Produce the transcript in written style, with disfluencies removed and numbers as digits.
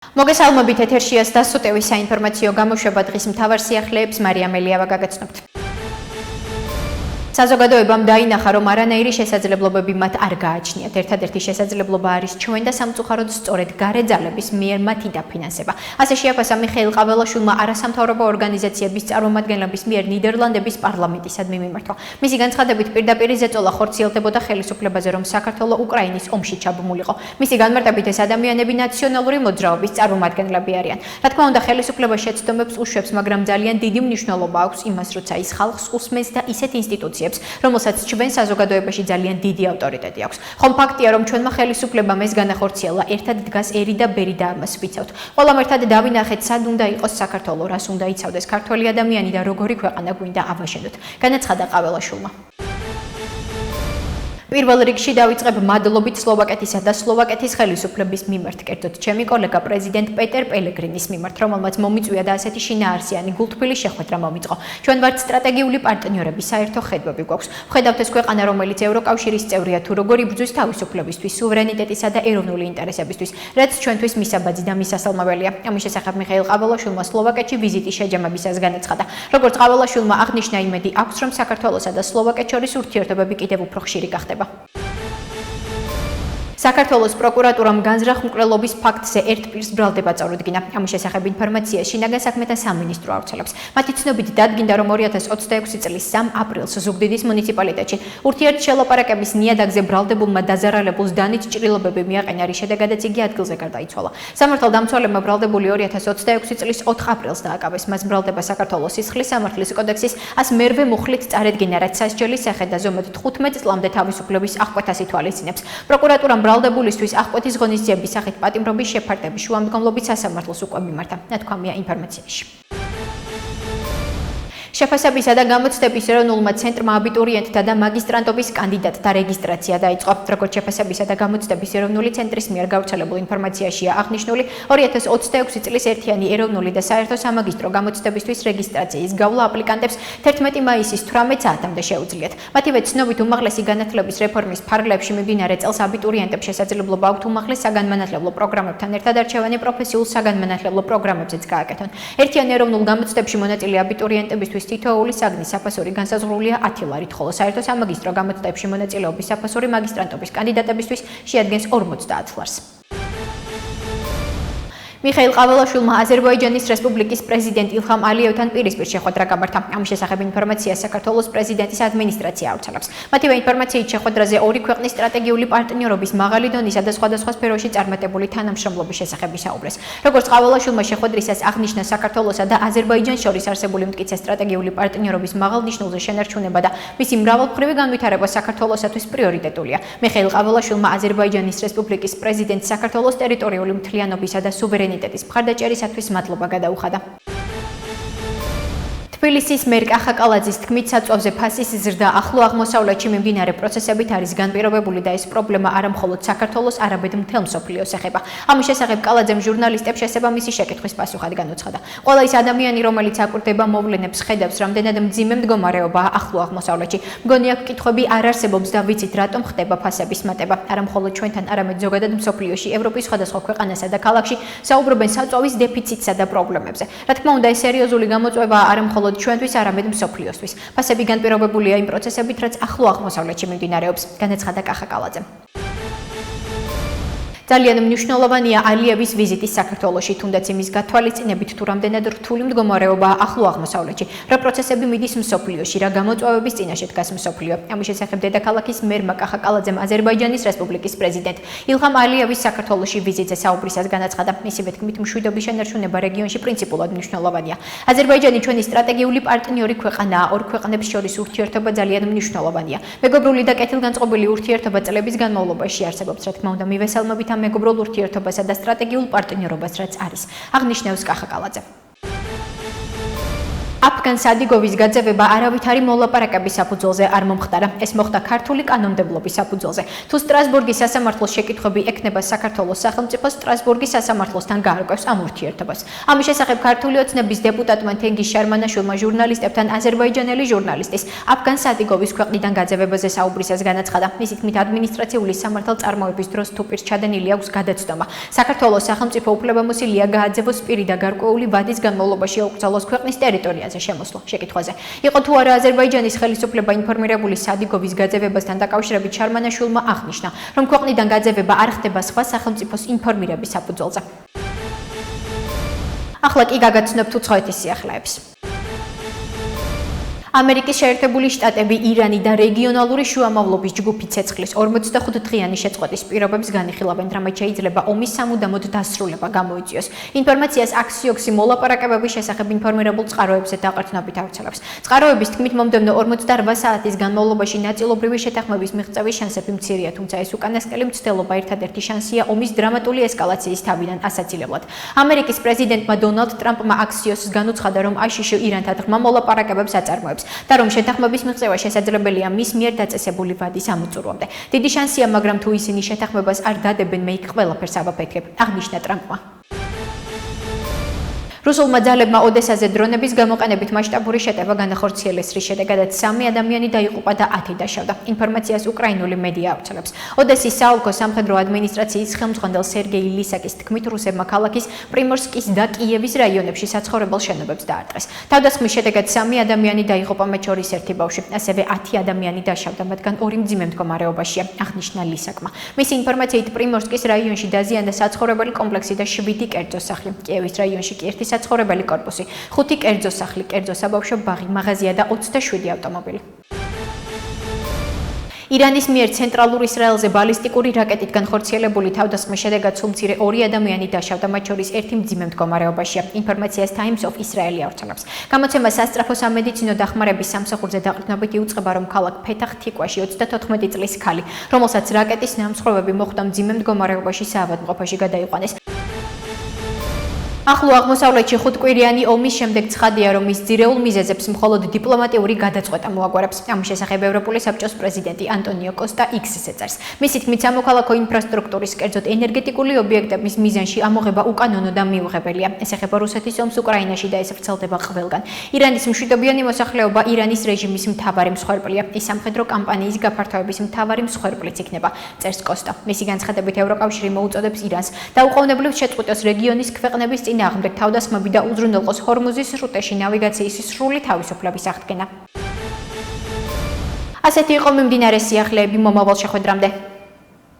მოგესალმებით ეთერშია დასწრების საინფორმაციო გამოშვება დღის მთავარ სიახლეებს მარიამ ელიავა გაგაცნობთ. საზოგადოებამ დაინახა, რომ არანაირი შესაძლებლობები მათ არ გააჩნიათ. ერთადერთი შესაძლებლობა არის ჩვენ და სამწუხაროდ სწორედ გარე ძალების მიერ მათი დაფინანსება. ასე შეაფასა მიხეილ ყაველაშვილმა არასამთავრობო ორგანიზაციების წარმომადგენლების მიერ ნიდერლანდების პარლამენტისადმი მიმართვა. მისი განცხადებით პირდაპირ ზეწოლა ხორციელდებოდა ხელისუფლებაზე, რომ საქართველო უკრაინის ომში ჩაბმულიყო. მისი განმარტებით ეს ადამიანები ნაციონალური მოძრაობის წარმომადგენლები არიან. რა თქმა უნდა, ხელისუფლება შეცდომებს უშვებს, მაგრამ ძალიან დიდი მნიშვნელობა აქვს იმას, როცა ის ხალხს უსმენს და ისეთ ინსტიტუციებს, რომელსაც ჩვენ საზოგადოებაში ძალიან დიდი ავტორიტეტი აქვს. ხომ ფაქტია, რომ ჩვენმა ხელისუფლებამ ეს განახორციელა, ერთად დგას ერი და ბერი და ამას ვიცავთ. ყველამ ერთად დავინახეთ, სად უნდა იყოს საქართველო, რას უნდა იცავდეს ქართველი ადამიანი და როგორი ქვეყანა გვინდა ავაშენოთ. განაცხადა ყაველაშვილმა. პირველ რიგში დავიწყებ მადლობით სლოვაკეთისა და სლოვაკეთის ხელისუფლების მიმართ, კერძოდ ჩემი კოლეგა პრეზიდენტ პეტერ პელეგრინის მიმართ, რომელმაც მომიწვია და ასეთი შინაარსიანი გულთბილი შეხვედრა მომიწყო. ჩვენ ვართ სტრატეგიული პარტნიორები, საერთო ხედვები გვაქვს. ვხედავთ ეს ქვეყანა, რომელიც ევროკავშირის წევრია, თუ როგორ იბრძვის თავისუფლებისთვის, სუვერენიტეტისა და ეროვნული ინტერესებისთვის, რაც ჩვენთვის მისაბაძი და მისასალმებელია. ამის შესახებ მიხეილ ყაველაშვილმა სლოვაკეთში ვიზიტის შეჯამებისას განაცხადა. როგორც ყაველაშვილმა აღნიშნა, იმედი აქვს, რომ საქართველოსა და სლოვაკეთს შორის ურთიერთობები კიდევ უფრო ხშირი გახდება. საქართველოს პროკურატურამ განზრახ-მკვლელობის ფაქტზე ერთ პირს ბრალდება წარუდგინა. ამის შესახებ ინფორმაცია შინაგან საქმეთა სამინისტრო ავრცელებს. მათი ცნობით დადგინდა, რომ 2026 წლის 3 აპრილს ზუგდიდის მუნიციპალიტეტში ურთიერთშელაპარაკების ნიადაგზე ბრალდებულმა დაზარალებულს დანით ჭრილობები მიაყენა, რის შედეგადაც იგი ადგილზე გარდაიცვალა. სამართალდამცველებმა ბრალდებული 2026 წლის 4 აპრილს დააკავეს. მას ბრალდება საქართველოს სისხლის სამართლის კოდექსის 108 მუხლით წარედგინა, რაც სასჯელის სახე და ზომად 15 წლამდე თავისუფლების აღკვეთას ითვალისწინებს. პროკურატურამ ბრალდებულისთვის აღკვეთის ღონისძიების სახით პატიმრობის შეფარდების შუამდგომლობით სასამართლოს უკვე მიმართა. ნათქვამია ინფორმაციაში. შეფასებისა და გამოცდების ეროვნულმა ცენტრმა აბიტურიენტთა და მაგისტრანტობის კანდიდატთა რეგისტრაცია დაიწყო. როგორც შეფასებისა და გამოცდების ეროვნული ცენტრის მიერ გავრცელებულ ინფორმაციაშია აღნიშნული, 2026 წლის ერთიანი ეროვნული და საერთო სამაგისტრო გამოცდებისთვის რეგისტრაციის გავლა აპლიკანტებს 11 მაისის 18 საათამდე შეუძლიათ. მათივე ცნობით, უმაღლესი განათლების რეფორმის ფარგლებში მიმდინარე წელს აბიტურიენტებს შესაძლებლობა აქვთ უმაღლეს საგანმანათლებლო პროგრამებთან ერთად არჩევანი პროფესიულ საგანმანათლებლო პროგრამებზეც გააკეთონ. ერთიან ეროვნულ გამოცდებში მონაწილე აბიტურიენტებისთვის თითოეული საგნის საფასური განსაზღვრულია 10 ლარით, ხოლო საერთო სამაგისტრო გამოცდებში მონაწილეობის საფასური მაგისტრანტობის კანდიდატებისთვის შეადგენს 50 ლარს. მიხეილ ყაველაშვილმა აზერბაიჯანის რესპუბლიკის პრეზიდენტ ილჰამ ალიევთან პირისპირ შეხვედრა გამართა. ამის შესახებ ინფორმაცია საქართველოს პრეზიდენტის ადმინისტრაცია ავრცელებს. მათივე ინფორმაციით შეხვედრაზე ორი ქვეყნის სტრატეგიული პარტნიორობის მაღალი დონისა და სხვადასხვა სფეროში წარმატებული თანამშრომლობის შესახებ ისაუბრეს. როგორც ყაველაშვილმა შეხვედრისას აღნიშნა, საქართველოსა და აზერბაიჯანს შორის არსებული მტკიცე სტრატეგიული პარტნიორობის მაღალნიშნულზე შენარჩუნება და მისი მრავალმხრივი განვითარება საქართველოსათვის პრიორიტეტულია. მიხეილ ყაველაშვილმა აზერბაიჯანის რესპუბლიკის პრეზიდენტს საქართველოს ტერიტორიული მთლიანობისა და სუვერენიტეტის მხარდაჭერისათვის მადლობა გადაუხადა. თბილისის მერ კახაკალაძის თქმით, საწვავზე ფასის ზრდა ახლო აღმოსავლეთში მიმდინარე პროცესებით არის განპირობებული და ეს პრობლემა არა მხოლოდ საქართველოს, არამედ მთელ მსოფლიოს ეხება. ამის შესახებ კალაძემ ჟურნალისტებს შესაბამისი შეკითხვის პასუხად განუცხადა. ყველა ის ადამიანი, რომელიც აკვირდება მოვლენებს, ხედავს, რამდენად მძიმე მდგომარეობაა ახლო აღმოსავლეთში. მგონი აქ კითხვები არ არსებობს და ვიცით, რატომ ხდება ფასების მატება. არა მხოლოდ ჩვენთან, არამედ ზოგადად მსოფლიოში, ევროპის სხვადასხვა ქვეყანასა და ქალაქში საუბრობენ საწვავის დეფიციტსა და პრობლემებზე. რა თქმა უნდა, ეს სერიოზული გამოწვევაა არა მხოლოდ ჩვენთვის, არამედ მსოფლიოსთვის. ფასები განპირობებულია იმ პროცესებით, რაც ახლო აღმოსავლეთში მიმდინარეობს, განაცხადა კახაკალაძემ. ძალიან მნიშვნელოვანია ალიევის ვიზიტის საქართველოში, თუნდაც იმის გათვალისწინებით, თუ რამდენად რთული მდგომარეობაა ახლო აღმოსავლეთში, რა პროცესები მიდის მსოფლიოში, რა გამოწვევების წინაშე დგას მსოფლიო. ამის შესახებ დედაქალაქის მერმა კახაკალაძემ აზერბაიჯანის რესპუბლიკის პრეზიდენტ ილჰამ ალიევის საქართველოში ვიზიტზე საუბრისას განაცხადა. მისივე თქმით, მშვიდობის შენარჩუნება რეგიონში პრინციპულად მნიშვნელოვანია. აზერბაიჯანი ჩვენი სტრატეგიული პარტნიორი ქვეყანაა, ორ ქვეყნებს შორის ურთიერთობა ძალიან მნიშვნელოვანია. მეგობრული და კეთილგანწყობილი ურთიერთობა წლების განმავლობაში არსებობს, რა თქმა უნდა, მივესალმებით მეგობრულ ურთიერთობასა და სტრატეგიულ პარტნიორობას, რაც არის, აღნიშნავს კახაკალაძე. აქგან სადიგოვის გაძევება არავითარი მოლაპარაკების საფუძველზე არ მომხდარა. ეს მოხდა ქართული კანონმდებლობის საფუძველზე. თუ სტრასბურგის სასამართლოს შეკითხვები ექნება საქართველოს სახელმწიფოს სტრასბურგის სასამართლოსთან გაარკვევს ამ ურთიერთობას. ამის შესახებ ქართული ოცნების დეპუტატმა თენგიზ შარმანაშვილმა ჟურნალისტებთან აზერბაიჯანელი ჟურნალისტის აქგან სადიგოვის ქვეყნიდან გაძევებაზე საუბრისას განაცხადა. მისი თქმით, ადმინისტრაციული სამართალწარმოების დროს თუ პირს ჩადენილი აქვს გადაცდომა, საქართველოს სახელმწიფო უფლებამოსილია გააძევოს პირი და გარკვეული ვადის განმავლობაში აუკრძალოს ქვეყნის ტერიტორიაზე შემოსვლა. შეკითხვაზე იყო თუ არა აზერბაიჯანის ხელისუფლება ინფორმირებული სადიგოვის გაძევებასთან დაკავშირებით შარმანაშვილმა აღნიშნა, რომ ქვეყნიდან გაძევება არ ხდება სხვა სახელმწიფოს ინფორმირების საფუძველზე. ახლა კი გაგაცნობთ უცხოეთის სიახლეებს. ამერიკის შეერთებული შტატები ირანი და რეგიონალური შუამავლობის ჯგუფი ცეცხლის 45 დღიანი შეწყვეტის პირობებს განიხილავენ, რამაც შეიძლება ომის სამუდამოდ დასრულება გამოიწვიოს. ინფორმაციას აქსიოქსი მოლაპარაკებების შესახებ ინფორმირებულ წყაროებზე დაყრდნობით ავრცელებს. წყაროების თქმით, მომდევნო 48 საათის განმავლობაში ნაწილობრივი შეთანხმების მიღწევის შანსები მცირეა, თუმცა ეს უკანასკნელი მცდელობა ერთადერთი შანსია ომის დრამატული ესკალაციის თავიდან ასაცილებლად. ამერიკის პრეზიდენტმა დონალდ ტრამპმა აქსიოსს განუცხადა, რომ აშშ ირანთან ღრმა მოლაპარაკებებს აწარმოებს და რომ შეთანხმების მიღწევა შესაძლებელია მის მიერ დაწესებული ვადის ამოწურვამდე. დიდი შანსია, მაგრამ თუ ისინი შეთანხმებას არ დადებენ, მე იქ ყველაფერს ავაფეთქებ, აღნიშნა ტრამპმა. რუსულმა ძალებმა ოდესაზე დრონების გამოყენებით მასშტაბური შეტევა განახორციელეს, რის შედეგადაც 3 ადამიანი დაიღუპა და 10 დაშავდა. ინფორმაციას უკრაინული მედია ავრცელებს. ოდესის საოლქო სამხედრო ადმინისტრაციის ხელმძღვანელ სერგეი ლისაკის თქმით, რუსებმა ქალაქის პრიმორსკის და კიევის რაიონებში საცხოვრებელ შენობებს დაარტყეს. თავდასხმის შედეგად 3 ადამიანი დაიღუპა, მათ შორის 1 ბავშვი, ასევე 10 ადამიანი დაშავდა, მათგან 2 მძიმე მდგომარეობაშია, აღნიშნა ლისაკმა. მისი ინფორმაციით პრიმორსკის რაიონში დაზიანდა საცხოვრებელი კომპლექსი და 7 კერძო სახლი. კიევის რაიონში კი 1 საცხოვრებელი კორპუსი, 5 კერძო სახლი, კერძო საბავშვო ბაღი, მაღაზია და 27 ავტომობილი. ირანის მიერ ცენტრალურ ისრაელზე ბალისტიკური რაკეტით განხორციელებული თავდასხმის შედეგად სულ მცირე 2 ადამიანი დაშავდა, მათ შორის 1 მძიმე მდგომარეობაშია. ინფორმაციას Times of Israel ავრცელებს. გამოცემა სასწრაფო სამედიცინო დახმარების სამსახურზე დაყრდნობით იუწყება, რომ ქალაქ ფეთახ თიკვაში 34 წლის ქალი, რომელსაც რაკეტის ნამსხვრევები მოხვდა, მძიმე მდგომარეობაში საავადმყოფოში გადაიყვანეს. ახლო აღმოსავლეთში 5 კვირიანი ომის შემდეგ ცხადია, რომ ის ძირეულ მიზეზებს მხოლოდ დიპლომატიური გადაწყვეტა მოაგვარებს. ამის შესახებ ევროპული საბჭოს პრეზიდენტი ანტონიო კოსტა X-ზე წერს. მისი თქმით, სამოქალაქო ინფრასტრუქტურის, კერძოდ ენერგეტიკული ობიექტების მიზანში ამოღება უკანონო და მიუღებელია. ეს ეხება რუსეთის ომს უკრაინაში და ეს ვრცელდება ყველგან. ირანის მშვიდობიანი მოსახლეობა ირანის რეჟიმის მთავარი მსხვერპლია. ის სამხედრო კამპანიის გაფართოების მთავარი მსხვერპლიც იქნება, წერს კოსტა. მისი განცხადებით, ევროკავშირი მოუწოდებს ირანს დაუყოვნებლივ შეწყვიტოს რეგიონის ქვეყნების წინააღმდეგ თავდასხმები და უზრუნველყოს ჰორმუზის სრუტეში ნავიგაციის სრული თავისუფლების აღდგენა. ასეთი იყო მიმდინარე სიახლეები მომავალ შეხვედრამდე.